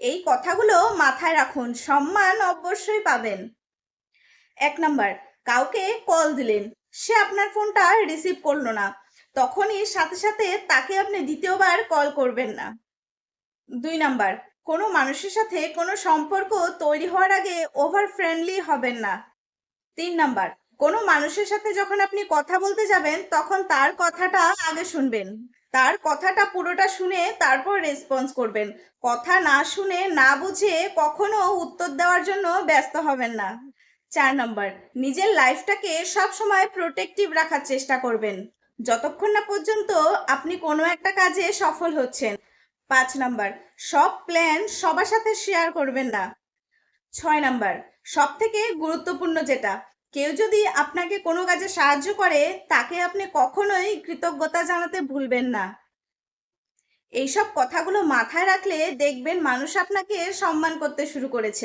এই কথাগুলো মাথায় রাখুন, সম্মান অবশ্যই পাবেন। 1 নাম্বার, কাউকে কল দিলেন, সে আপনার ফোনটা রিসিভ করলো না, তখনই সাথে সাথে তাকে আপনি দ্বিতীয়বার কল করবেন না। 2 নাম্বার, কোনো মানুষের সাথে কোনো সম্পর্ক তৈরি হওয়ার আগে ওভার ফ্রেন্ডলি হবেন না। 3 নাম্বার, কোনো মানুষের সাথে যখন আপনি কথা বলতে যাবেন তখন তার কথাটা আগে শুনবেন, তার কথাটা পুরোটা শুনে তারপর রেসপন্স করবেন। কথা না শুনে না বুঝে কখনো উত্তর দেওয়ার জন্য ব্যস্ত হবেন না। 4 নাম্বার, নিজের লাইফটাকে সব সময় প্রোটেক্টিভ রাখার চেষ্টা করবেন, যতক্ষণ না পর্যন্ত আপনি কোনো একটা কাজে সফল হচ্ছেন। 5 নাম্বার, সব প্ল্যান সবার সাথে শেয়ার করবেন না। 6 নাম্বার, সব থেকে গুরুত্বপূর্ণ যেটা, কেউ যদি আপনাকে কোনো কাজে সাহায্য করে তাকে আপনি কখনোই কৃতজ্ঞতা জানাতে ভুলবেন না। এইসব কথাগুলো মাথায় রাখলে দেখবেন মানুষ আপনাকে সম্মান করতে শুরু করেছে।